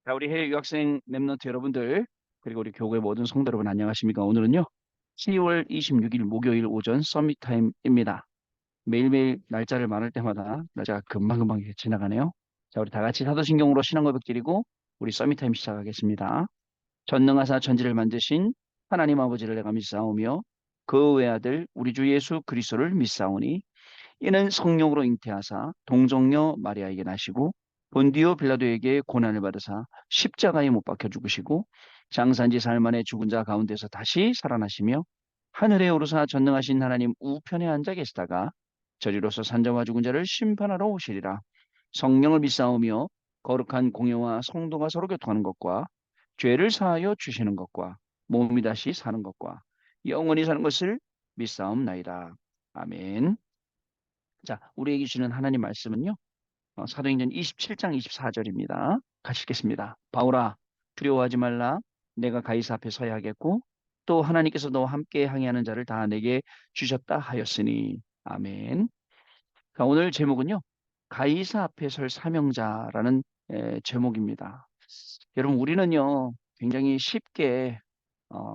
자, 우리 해외 유학생 랩런트 여러분들, 그리고 우리 교회 모든 성도 여러분 안녕하십니까? 오늘은요, 10월 26일 목요일 오전 서밋 타임입니다. 매일매일 날짜를 말할 때마다 날짜가 금방금방 이렇게 지나가네요. 자, 우리 다 같이 사도신경으로 신앙 고백 드리고 우리 서밋 타임 시작하겠습니다. 전능하사 천지를 만드신 하나님 아버지를 내가 믿사오며 그 외아들 우리 주 예수 그리스도를 믿사오니 이는 성령으로 잉태하사 동정녀 마리아에게 나시고 본디오 빌라도에게 고난을 받으사 십자가에 못 박혀 죽으시고 장사한지 사흘 만에 죽은 자 가운데서 다시 살아나시며 하늘에 오르사 전능하신 하나님 우편에 앉아 계시다가 저리로서 산자와 죽은 자를 심판하러 오시리라. 성령을 믿사오며 거룩한 공예와 성도가 서로 교통하는 것과 죄를 사하여 주시는 것과 몸이 다시 사는 것과 영원히 사는 것을 믿사옵나이다. 아멘. 자, 우리에게 주시는 하나님 말씀은요. 사도행전 27장 24절입니다. 같이 읽겠습니다. 바울아, 두려워하지 말라. 내가 가이사 앞에 서야 하겠고 또 하나님께서 너와 함께 항해하는 자를 다 내게 주셨다 하였으니. 아멘. 자, 오늘 제목은요. 가이사 앞에 설 사명자라는 제목입니다. 여러분, 우리는요. 굉장히 쉽게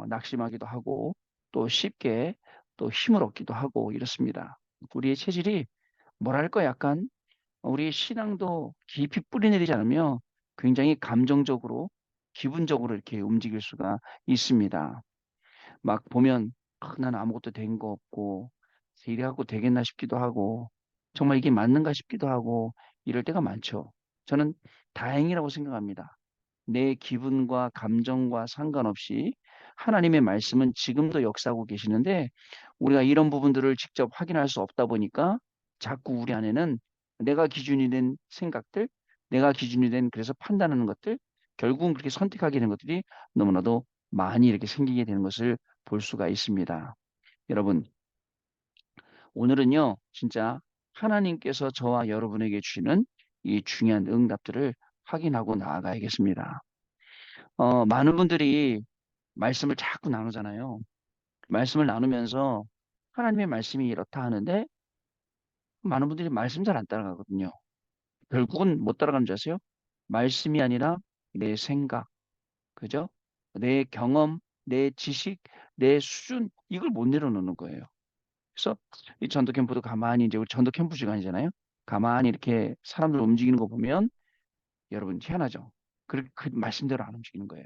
낙심하기도 하고 또 쉽게 또 힘을 얻기도 하고 이렇습니다. 우리의 체질이 뭐랄까 약간 우리 신앙도 깊이 뿌리내리지 않으면 굉장히 감정적으로, 기분적으로 이렇게 움직일 수가 있습니다. 막 보면 난 아무것도 된 거 없고 이래갖고 되겠나 싶기도 하고 정말 이게 맞는가 싶기도 하고 이럴 때가 많죠. 저는 다행이라고 생각합니다. 내 기분과 감정과 상관없이 하나님의 말씀은 지금도 역사하고 계시는데 우리가 이런 부분들을 직접 확인할 수 없다 보니까 자꾸 우리 안에는 내가 기준이 된 생각들, 내가 기준이 된 그래서 판단하는 것들, 결국은 그렇게 선택하게 되는 것들이 너무나도 많이 이렇게 생기게 되는 것을 볼 수가 있습니다. 여러분, 오늘은요, 진짜 하나님께서 저와 여러분에게 주시는 이 중요한 응답들을 확인하고 나아가야겠습니다. 많은 분들이 말씀을 자꾸 나누잖아요. 말씀을 나누면서 하나님의 말씀이 이렇다 하는데 많은 분들이 말씀 잘 안 따라가거든요. 결국은 못 따라가는 줄 아세요? 말씀이 아니라 내 생각, 그죠? 내 경험, 내 지식, 내 수준, 이걸 못 내려놓는 거예요. 그래서 이 전도 캠프도 가만히 이제 우리 전도 캠프 시간이잖아요. 가만히 이렇게 사람들 움직이는 거 보면 여러분 희한하죠? 그 말씀대로 안 움직이는 거예요.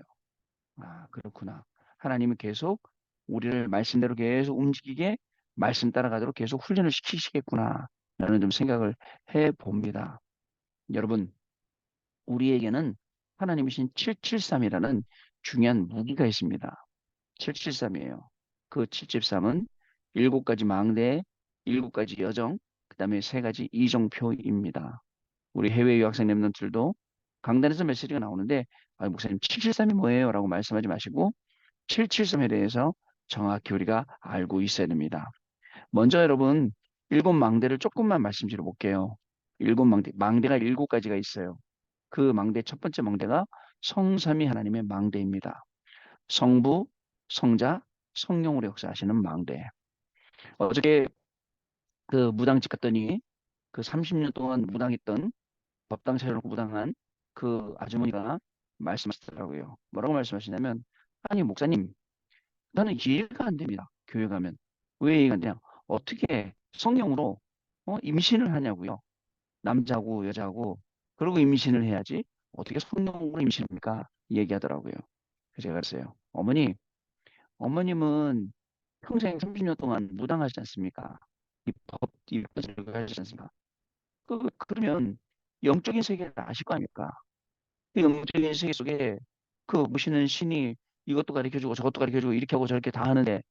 아, 그렇구나. 하나님은 계속 우리를 말씀대로 계속 움직이게 말씀 따라가도록 계속 훈련을 시키시겠구나. 라는 좀 생각을 해 봅니다. 여러분, 우리에게는 하나님이신 773이라는 중요한 무기가 있습니다. 773이에요. 그 773은 일곱 가지 망대, 일곱 가지 여정, 그 다음에 세 가지 이정표입니다. 우리 해외 유학생 랩런트들도 강단에서 메시지가 나오는데 아, 목사님 773이 뭐예요? 라고 말씀하지 마시고 773에 대해서 정확히 우리가 알고 있어야 됩니다. 먼저 여러분 일곱 망대를 조금만 말씀드려 볼게요. 일곱 망대가 일곱 가지가 있어요. 그 망대 첫 번째 망대가 성삼위 하나님의 망대입니다. 성부, 성자, 성령으로 역사하시는 망대. 어저께 그 무당집 갔더니 그 30년 동안 무당했던 법당 차려놓고 무당한 그 아주머니가 말씀하시더라고요. 뭐라고 말씀하시냐면 아니 목사님 나는 이해가 안 됩니다. 교회 가면. 왜 이해가 안 되냐? 어떻게 성령으로 임신을 하냐고요. 남자고 여자고 그러고 임신을 해야지 어떻게 성령으로 임신합니까? 얘기하더라고요. 그래서 제가 그랬어요. 어머님은 평생 30년 동안 무당하시지 않습니까? 이 법을 하시지 않습니까? 그러면 영적인 세계를 아실 거 아닙니까? 그 영적인 세계 속에 그 모시는 신이 이것도 가르쳐주고 저것도 가르쳐주고 이렇게 하고 저렇게 다 하는데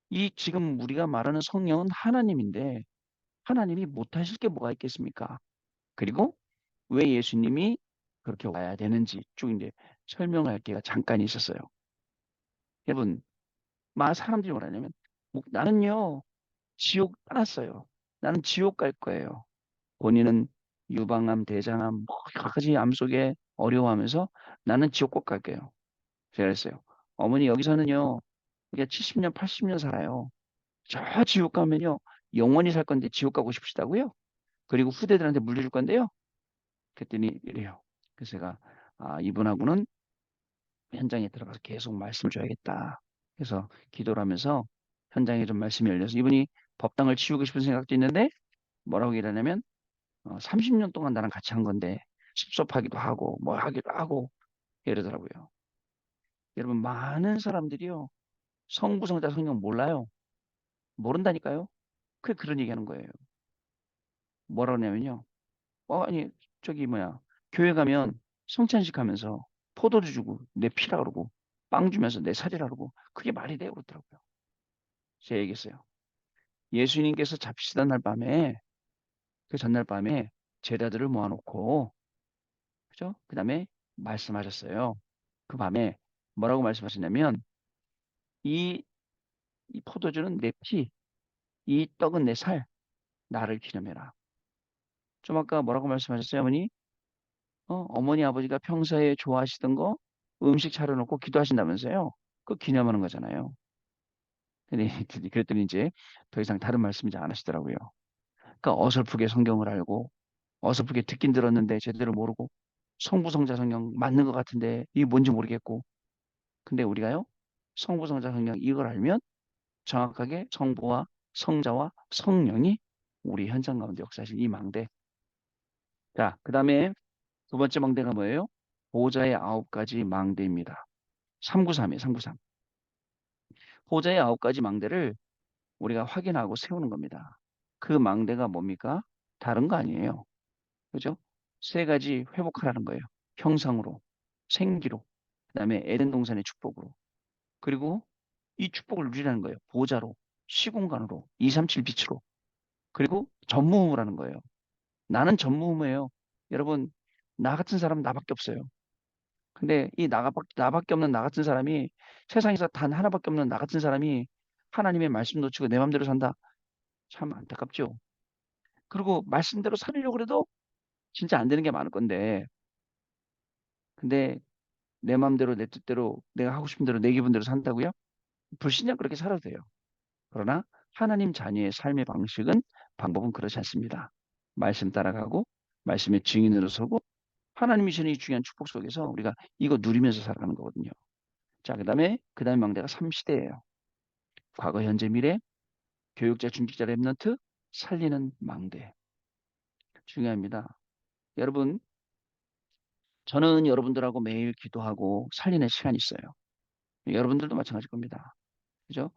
이 지금 우리가 말하는 성령은 하나님인데 하나님이 못하실 게 뭐가 있겠습니까? 그리고 왜 예수님이 그렇게 와야 되는지 쭉 이제 설명할 게가 잠깐 있었어요. 여러분, 사람들이 뭐라냐면 나는요 지옥 떠났어요. 나는 지옥 갈 거예요. 본인은 유방암, 대장암, 뭐 여러 가지 암 속에 어려워하면서 나는 지옥 꼭 갈게요. 제가 그랬어요. 어머니 여기서는요 우리가 70년, 80년 살아요. 저 지옥 가면요 영원히 살 건데 지옥 가고 싶으시다고요? 그리고 후대들한테 물려줄 건데요. 그랬더니 이래요. 그래서 제가 이분하고는 현장에 들어가서 계속 말씀을 줘야겠다. 그래서 기도를 하면서 현장에 좀 말씀이 열려서 이분이 법당을 치우고 싶은 생각도 있는데 뭐라고 얘기하냐면 30년 동안 나랑 같이 한 건데 섭섭하기도 하고 뭐 하기도 하고 이러더라고요. 여러분 많은 사람들이요. 성부성자 성령 몰라요. 모른다니까요. 그런 얘기하는 거예요. 뭐라 그러냐면요. 아니 저기 뭐야 교회 가면 성찬식 하면서 포도주 주고 내 피라 그러고 빵 주면서 내 살이라 그러고 그게 말이 돼요 그러더라고요. 제가 얘기했어요. 예수님께서 잡히시던 날 밤에 그 전날 밤에 제자들을 모아놓고 그죠? 그 다음에 말씀하셨어요. 그 밤에 뭐라고 말씀하셨냐면 이, 이 포도주는 내 피, 이 떡은 내 살, 나를 기념해라. 좀 아까 뭐라고 말씀하셨어요, 어머니? 어머니 아버지가 평소에 좋아하시던 거 음식 차려놓고 기도하신다면서요. 그거 기념하는 거잖아요. 근데 그랬더니 이제 더 이상 다른 말씀 이제 안 하시더라고요. 그러니까 어설프게 성경을 알고 어설프게 듣긴 들었는데 제대로 모르고 성부성자 성경 맞는 것 같은데 이게 뭔지 모르겠고 근데 우리가요 성부성자 성경 이걸 알면 정확하게 성부와 성자와 성령이 우리 현장 가운데 역사하신 이 망대. 자, 그 다음에 두 번째 망대가 뭐예요? 보좌의 9가지 망대입니다. 393이에요, 393. 보좌의 9가지 망대를 우리가 확인하고 세우는 겁니다. 그 망대가 뭡니까? 다른 거 아니에요. 그죠? 세 가지 회복하라는 거예요. 형상으로, 생기로, 그다음에 에덴 동산의 축복으로, 그리고 이 축복을 누리라는 거예요. 보좌로, 시공간으로, 237 빛으로, 그리고 전무후무라는 거예요. 나는 전무후무예요. 여러분, 나 같은 사람 나밖에 없어요. 근데 이 나밖에 없는 나 같은 사람이 세상에서 단 하나밖에 없는 나 같은 사람이 하나님의 말씀 놓치고 내 맘대로 산다. 참 안타깝죠. 그리고 말씀대로 살려고 그래도 진짜 안 되는 게 많을 건데, 근데 내 맘대로 내 뜻대로 내가 하고 싶은 대로 내 기분대로 산다고요? 불신자 그렇게 살아도 돼요. 그러나 하나님 자녀의 삶의 방법은 그렇지 않습니다. 말씀 따라가고 말씀의 증인으로 서고 하나님이 주는 이 중요한 축복 속에서 우리가 이거 누리면서 살아가는 거거든요. 자, 그다음에 망대가 3시대예요. 과거, 현재, 미래, 교육자, 중직자, 랩런트, 살리는 망대. 중요합니다. 여러분, 저는 여러분들하고 매일 기도하고 살리는 시간이 있어요. 여러분들도 마찬가지일 겁니다. 그죠?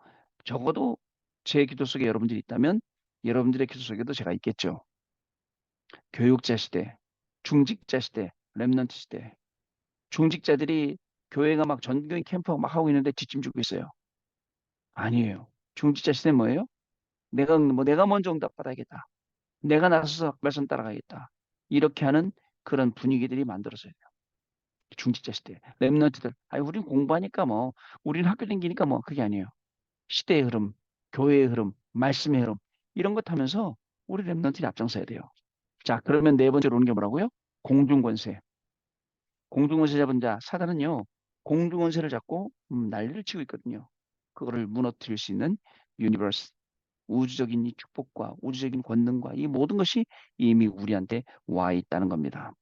적어도 제 기도 속에 여러분들이 있다면 여러분들의 기도 속에도 제가 있겠죠. 교육자 시대, 중직자 시대, 랩런트 시대. 중직자들이 교회가 막 전교인 캠프 막 하고 있는데 뒷짐 지고 있어요. 아니에요. 중직자 시대는 뭐예요? 내가 먼저 응답받아야겠다. 내가 나서서 말씀 따라가겠다. 이렇게 하는 그런 분위기들이 만들어져요. 중직자 시대. 랩런트들. 아니, 우린 공부하니까 뭐, 우린 학교 다니니까 뭐, 그게 아니에요. 시대의 흐름, 교회의 흐름, 말씀의 흐름 이런 것 하면서 우리 랩런트들이 앞장서야 돼요. 자, 그러면 네 번째로 오는 게 뭐라고요? 공중권세. 공중권세 잡은 자, 사단은요. 공중권세를 잡고 난리를 치고 있거든요. 그거를 무너뜨릴 수 있는 유니버스, 우주적인 이 축복과 우주적인 권능과 이 모든 것이 이미 우리한테 와 있다는 겁니다.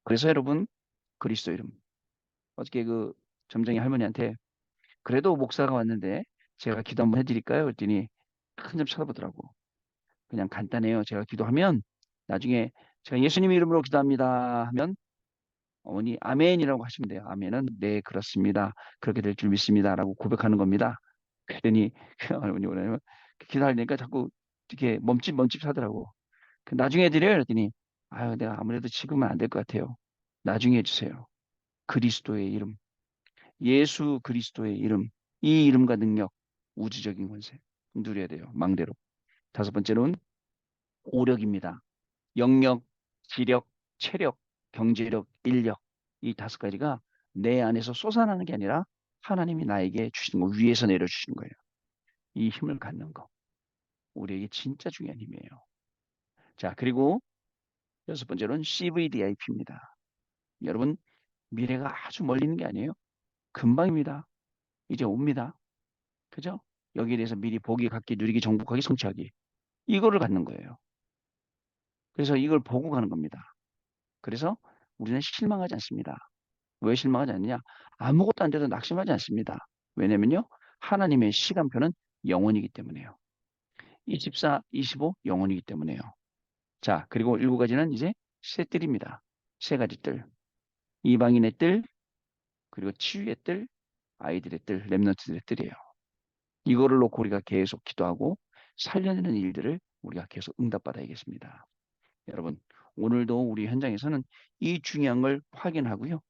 그래서 여러분, 그리스도 이름. 어저께 그 점쟁이 할머니한테 그래도 목사가 왔는데 제가 기도 한번 해드릴까요? 그랬더니 큰 점 쳐다보더라고. 그냥 간단해요. 제가 기도하면 나중에 제가 예수님 이름으로 기도합니다 하면 어머니 아멘이라고 하시면 돼요. 아멘은 네 그렇습니다. 그렇게 될 줄 믿습니다라고 고백하는 겁니다. 그랬더니 그 어머니 뭐냐면 기도하려니까 자꾸 이렇게 멈칫멈칫 하더라고. 나중에 해드려요. 그랬더니 아유 내가 아무래도 지금은 안 될 것 같아요. 나중에 해주세요. 그리스도의 이름, 예수 그리스도의 이름, 이 이름과 능력, 우주적인 권세 누려야 돼요. 망대로. 다섯 번째로는 오력입니다. 영역, 지력, 체력, 경제력, 인력 이 5가지가 내 안에서 솟아나는 게 아니라 하나님이 나에게 주시는 거 위에서 내려주시는 거예요. 이 힘을 갖는 거 우리에게 진짜 중요한 힘이에요. 자 그리고 여섯 번째로는 CVDIP입니다. 여러분 미래가 아주 멀리 있는 게 아니에요. 금방입니다. 이제 옵니다. 그죠? 여기에 대해서 미리 보기, 갖기, 누리기, 정복하기, 성취하기 이거를 갖는 거예요. 그래서 이걸 보고 가는 겁니다. 그래서 우리는 실망하지 않습니다. 왜 실망하지 않느냐? 아무것도 안 돼도 낙심하지 않습니다. 왜냐면요. 하나님의 시간표는 영원이기 때문에요. 24, 25 영원이기 때문에요. 자, 그리고 7가지는 이제 새 뜰입니다. 세 가지 뜰. 이방인의 뜰, 그리고 치유의 뜰, 아이들의 뜰, 렘넌트들의 뜰이에요. 이거를 놓고 우리가 계속 기도하고 살려내는 일들을 우리가 계속 응답받아야겠습니다. 여러분, 오늘도 우리 현장에서는 이 중요한 걸 확인하고요.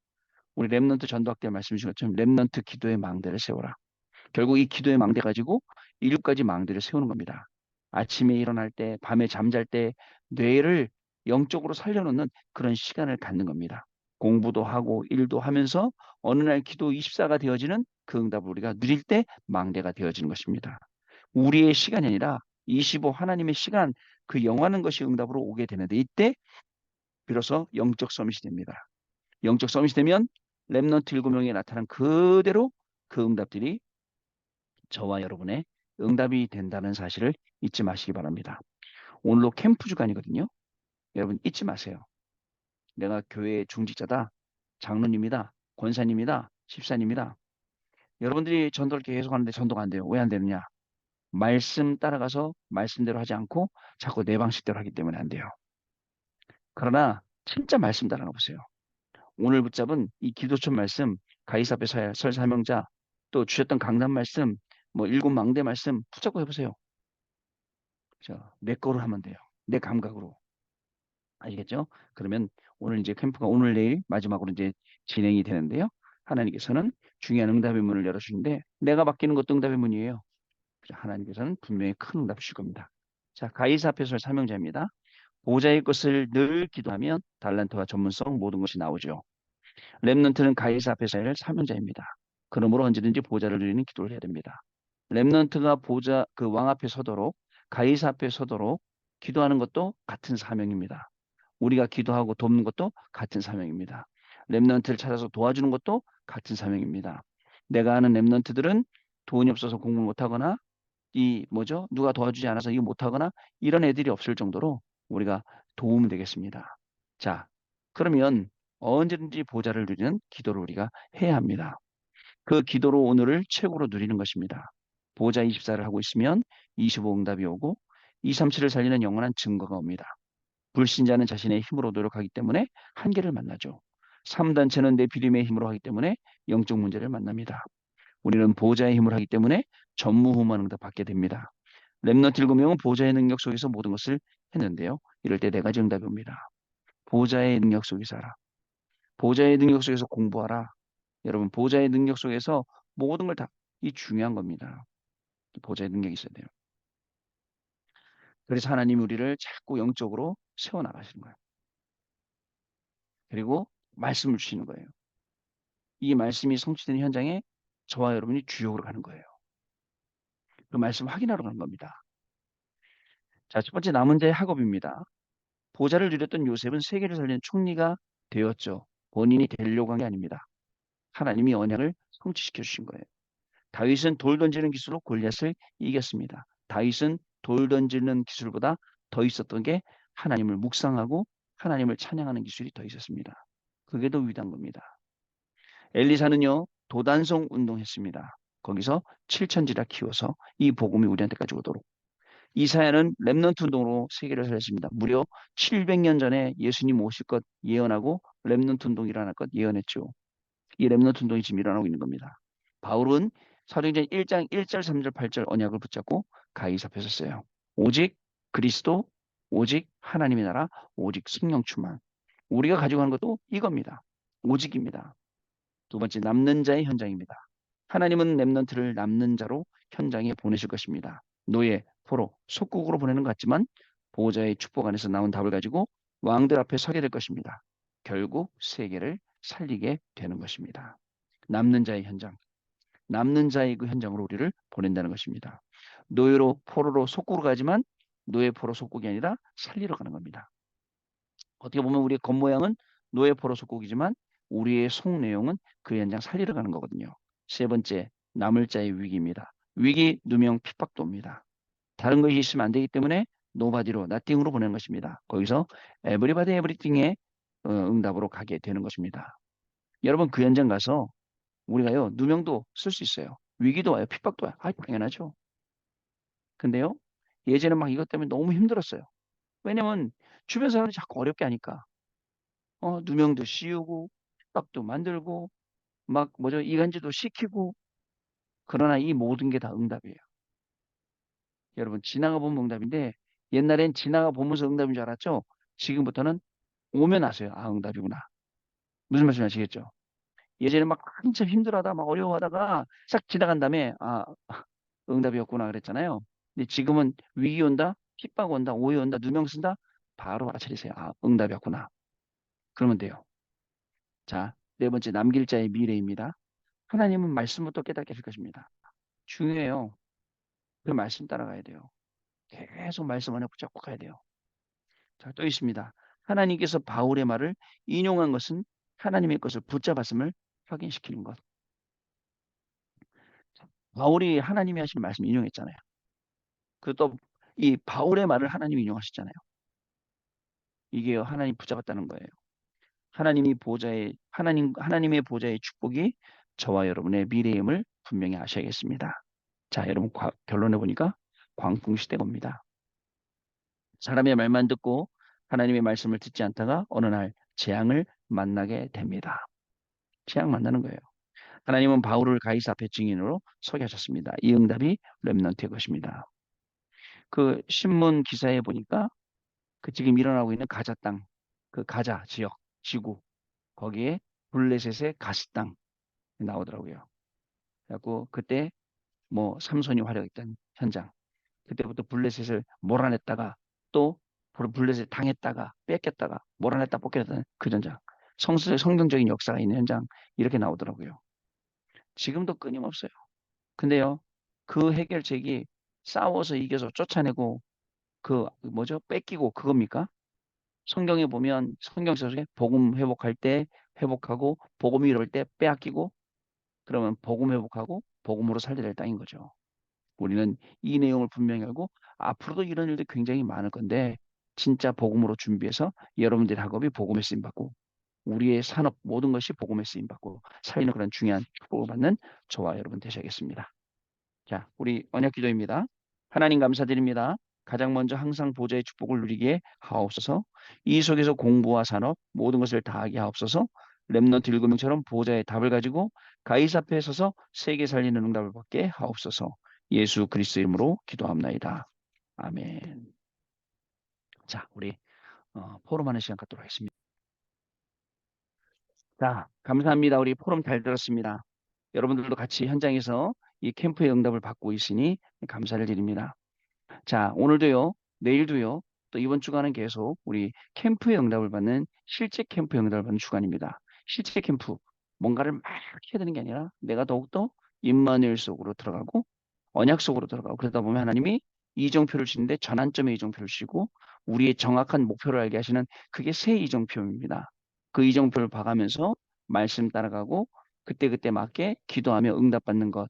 우리 렘넌트 전도학대 말씀 주신 것처럼 렘넌트 기도의 망대를 세워라. 결국 이 기도의 망대 가지고 7가지 망대를 세우는 겁니다. 아침에 일어날 때, 밤에 잠잘 때 뇌를 영적으로 살려놓는 그런 시간을 갖는 겁니다. 공부도 하고 일도 하면서 어느 날 기도 24가 되어지는 그 응답을 우리가 누릴 때 망대가 되어지는 것입니다. 우리의 시간이 아니라 25 하나님의 시간, 그 영하는 것이 응답으로 오게 되는데 이때 비로소 영적 서밋이 됩니다. 영적 서밋이 되면 렘넌트 7명에 나타난 그대로 그 응답들이 저와 여러분의 응답이 된다는 사실을 잊지 마시기 바랍니다. 오늘로 캠프 주간이거든요. 여러분 잊지 마세요. 내가 교회의 중직자다. 장로님이다. 권사님이다. 집사님이다. 여러분들이 전도를 계속 하는데 전도가 안 돼요. 왜 안 되느냐? 말씀 따라가서 말씀대로 하지 않고 자꾸 내 방식대로 하기 때문에 안 돼요. 그러나 진짜 말씀 따라가 보세요. 오늘 붙잡은 이 기도처 말씀, 가이사 앞에 설 사명자, 또 주셨던 강단 말씀, 뭐 7망대 말씀 붙잡고 해보세요. 내 거로 하면 돼요. 내 감각으로. 아시겠죠? 그러면 오늘 이제 캠프가 오늘 내일 마지막으로 이제 진행이 되는데요. 하나님께서는 중요한 응답의 문을 열어주는데 내가 맡기는 것도 응답의 문이에요. 하나님께서는 분명히 큰 응답 주실 겁니다. 자, 가이사 앞에 설 사명자입니다. 보좌의 것을 늘 기도하면 달란트와 전문성 모든 것이 나오죠. 렘넌트는 가이사 앞에 설 사명자입니다. 그러므로 언제든지 보좌를 누리는 기도를 해야 됩니다. 렘넌트가 보좌 그 왕 앞에 서도록 가이사 앞에 서도록 기도하는 것도 같은 사명입니다. 우리가 기도하고 돕는 것도 같은 사명입니다. 렘넌트를 찾아서 도와주는 것도 같은 사명입니다. 내가 아는 렘넌트들은 돈이 없어서 공부 못하거나 이 뭐죠? 누가 도와주지 않아서 이거 못하거나 이런 애들이 없을 정도로 우리가 도움 되겠습니다. 자, 그러면 언제든지 보좌를 누리는 기도를 우리가 해야 합니다. 그 기도로 오늘을 최고로 누리는 것입니다. 보좌 24를 하고 있으면 25 응답이 오고 237을 살리는 영원한 증거가 옵니다. 불신자는 자신의 힘으로 노력하기 때문에 한계를 만나죠. 3단체는 내 비림의 힘으로 하기 때문에 영적 문제를 만납니다. 우리는 보좌의 힘을 하기 때문에 전무후무한 응답 받게 됩니다. 렘넌트 7명은 보좌의 능력 속에서 모든 것을 했는데요. 이럴 때 4가지 응답이 옵니다. 보좌의 능력 속에서 하라. 보좌의 능력 속에서 공부하라. 여러분 보좌의 능력 속에서 모든 걸 다 이 중요한 겁니다. 보좌의 능력이 있어야 돼요. 그래서 하나님이 우리를 자꾸 영적으로 세워나가시는 거예요. 그리고 말씀을 주시는 거예요. 이 말씀이 성취되는 현장에 저와 여러분이 주역으로 가는 거예요. 그 말씀 확인하러 가는 겁니다. 자, 첫 번째 남은 자의 학업입니다. 보좌를 누렸던 요셉은 세계를 살리는 총리가 되었죠. 본인이 되려고 한 게 아닙니다. 하나님이 언약을 성취시켜 주신 거예요. 다윗은 돌 던지는 기술로 골리앗을 이겼습니다. 다윗은 돌 던지는 기술보다 더 있었던 게 하나님을 묵상하고 하나님을 찬양하는 기술이 더 있었습니다. 그게 더 위대한 겁니다. 엘리사는요, 도단성 운동했습니다. 거기서 7천지라 키워서 이 복음이 우리한테까지 오도록. 이사야는 렘넌트 운동으로 세계를 살렸습니다. 무려 700년 전에 예수님 오실 것 예언하고 렘넌트 운동이 일어날 것 예언했죠. 이 렘넌트 운동이 지금 일어나고 있는 겁니다. 바울은 사도행전 1장 1절, 3절, 8절 언약을 붙잡고 가이사 앞에 섰어요. 오직 그리스도, 오직 하나님의 나라, 오직 성령 충만. 우리가 가지고 가는 것도 이겁니다. 오직입니다. 두 번째, 남는 자의 현장입니다. 하나님은 렘넌트를 남는 자로 현장에 보내실 것입니다. 노예, 포로, 속국으로 보내는 것 같지만 보호자의 축복 안에서 나온 답을 가지고 왕들 앞에 서게 될 것입니다. 결국 세계를 살리게 되는 것입니다. 남는 자의 현장, 남는 자의 그 현장으로 우리를 보낸다는 것입니다. 노예로, 포로로, 속국으로 가지만 노예, 포로, 속국이 아니라 살리러 가는 겁니다. 어떻게 보면 우리의 겉모양은 노예, 포로, 속국이지만 우리의 속 내용은 그 현장 살리러 가는 거거든요. 세 번째, 남을 자의 위기입니다. 위기, 누명, 핍박도 옵니다. 다른 것이 있으면 안 되기 때문에 노바디로, 나띵으로 보내는 것입니다. 거기서 에브리바디 에브리띵에 응답으로 가게 되는 것입니다. 여러분 그 현장 가서 우리가요 누명도 쓸 수 있어요. 위기도 와요. 핍박도 와요. 아, 당연하죠. 근데요 예전에 막 이것 때문에 너무 힘들었어요. 왜냐면 주변 사람들이 자꾸 어렵게 하니까 누명도 씌우고 핍박도 만들고 막 뭐죠 이간질도 시키고 그러나 이 모든 게 다 응답이에요. 여러분 지나가 보면 응답인데 옛날엔 지나가 보면서 응답인 줄 알았죠. 지금부터는 오면 아세요. 아 응답이구나. 무슨 말씀 아시겠죠? 예전에 막 한참 힘들어하다 막 어려워하다가 싹 지나간 다음에 아 응답이었구나 그랬잖아요. 근데 지금은 위기 온다, 핍박 온다, 오해 온다, 누명 쓴다 바로 알아차리세요. 아 응답이었구나. 그러면 돼요. 자, 네 번째 남길 자의 미래입니다. 하나님은 말씀부터 깨닫게 하실 것입니다. 중요해요. 그 말씀 따라가야 돼요. 계속 말씀 안에 붙잡고 가야 돼요. 자, 또 있습니다. 하나님께서 바울의 말을 인용한 것은 하나님의 것을 붙잡았음을 확인시키는 것. 바울이 하나님이 하신 말씀 인용했잖아요. 그 또 이 바울의 말을 하나님이 인용하셨잖아요. 이게 하나님 붙잡았다는 거예요. 하나님의 보좌의 축복이 저와 여러분의 미래임을 분명히 아셔야겠습니다. 자, 여러분 결론해 보니까 광풍 시대가 옵니다. 사람의 말만 듣고 하나님의 말씀을 듣지 않다가 어느 날 재앙을 만나게 됩니다. 재앙 만나는 거예요. 하나님은 바울을 가이사 앞에 증인으로 서게 하셨습니다. 이 응답이 렘넌트의 것입니다. 그 신문 기사에 보니까 그 지금 일어나고 있는 가자 땅, 그 가자 지역, 지구 거기에 블레셋의 가스 땅 나오더라고요. 그래갖고 그때 뭐 삼손이 활약했던 현장, 그때부터 블레셋을 몰아냈다가 또 블레셋 당했다가 뺏겼다가 몰아냈다 뺏겼다는 그 현장, 성경적인 역사가 있는 현장 이렇게 나오더라고요. 지금도 끊임없어요. 근데요, 그 해결책이 싸워서 이겨서 쫓아내고 그 뭐죠? 뺏기고 그겁니까? 성경에 보면 성경 속에 복음 회복할 때 회복하고 복음 이룰 때 빼앗기고 그러면 복음 회복하고 복음으로 살게 될 땅인 거죠. 우리는 이 내용을 분명히 알고 앞으로도 이런 일도 굉장히 많을 건데 진짜 복음으로 준비해서 여러분들의 학업이 복음에 쓰임 받고 우리의 산업 모든 것이 복음에 쓰임 받고 살리는 그런 중요한 축복을 받는 저와 여러분 되셔야겠습니다. 자, 우리 언약 기도입니다. 하나님 감사드립니다. 가장 먼저 항상 보좌의 축복을 누리게 하옵소서. 이 속에서 공부와 산업 모든 것을 다하게 하옵소서. 렘넌트 7명처럼 보좌의 답을 가지고 가이사 앞에 서서 세계 살리는 응답을 받게 하옵소서. 예수 그리스도 이름으로 기도합나이다. 아멘. 자, 우리 포럼하는 시간 갖도록 하겠습니다. 자, 감사합니다. 우리 포럼 잘 들었습니다. 여러분들도 같이 현장에서 이 캠프의 응답을 받고 있으니 감사를 드립니다. 자, 오늘도요, 내일도요, 또 이번 주간은 계속 우리 캠프의 응답을 받는 실제 캠프의 응답을 받는 주간입니다. 실제 캠프, 뭔가를 막 해야 되는 게 아니라 내가 더욱더 임마누엘 속으로 들어가고 언약 속으로 들어가고 그러다 보면 하나님이 이정표를 주는데 전환점의 이정표를 주시고 우리의 정확한 목표를 알게 하시는 그게 새 이정표입니다. 그 이정표를 봐가면서 말씀 따라가고 그때그때 맞게 기도하며 응답받는 것.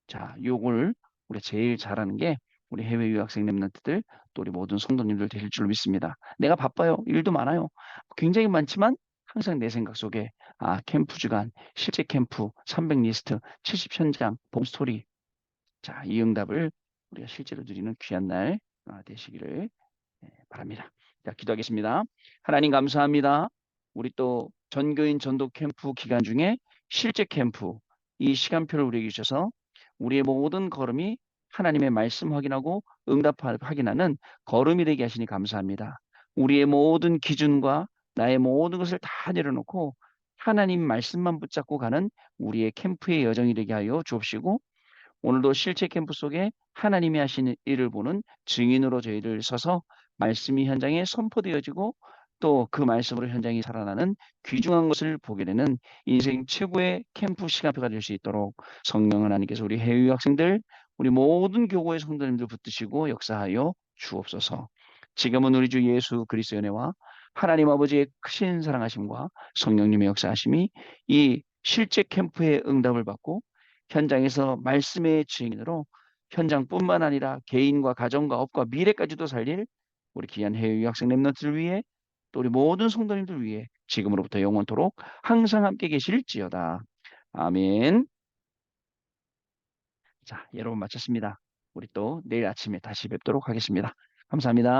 자, 요걸 우리가 제일 잘하는 게 우리 해외 유학생 랩런트들 또 우리 모든 성도님들 되실 줄로 믿습니다. 내가 바빠요. 일도 많아요. 굉장히 많지만 항상 내 생각 속에 캠프 주간, 실제 캠프, 300 리스트, 70 현장, 봄 스토리. 자, 이 응답을 우리가 실제로 누리는 귀한 날 되시기를 바랍니다. 자, 기도하겠습니다. 하나님 감사합니다. 우리 또 전교인 전도 캠프 기간 중에 실제 캠프 이 시간표를 우리에게 주셔서 우리의 모든 걸음이 하나님의 말씀 확인하고 응답 확인하는 걸음이 되게 하시니 감사합니다. 우리의 모든 기준과 나의 모든 것을 다 내려놓고 하나님 말씀만 붙잡고 가는 우리의 캠프의 여정이 되게 하여 주옵시고 오늘도 실제 캠프 속에 하나님이 하시는 일을 보는 증인으로 저희를 서서 말씀이 현장에 선포되어지고 또 그 말씀으로 현장이 살아나는 귀중한 것을 보게 되는 인생 최고의 캠프 시간표가 될 수 있도록 성령 하나님께서 우리 해외 유학생들 우리 모든 교고의 성도님들 붙드시고 역사하여 주옵소서. 지금은 우리 주 예수 그리스도의 은혜와 하나님 아버지의 크신 사랑하심과 성령님의 역사하심이 이 실제 캠프의 응답을 받고 현장에서 말씀의 증인으로 현장뿐만 아니라 개인과 가정과 업과 미래까지도 살릴 우리 귀한 해외 유학생 랩런트를 위해 또 우리 모든 성도님들 위해 지금으로부터 영원토록 항상 함께 계실지어다. 아멘. 자, 여러분 마쳤습니다. 우리 또 내일 아침에 다시 뵙도록 하겠습니다. 감사합니다.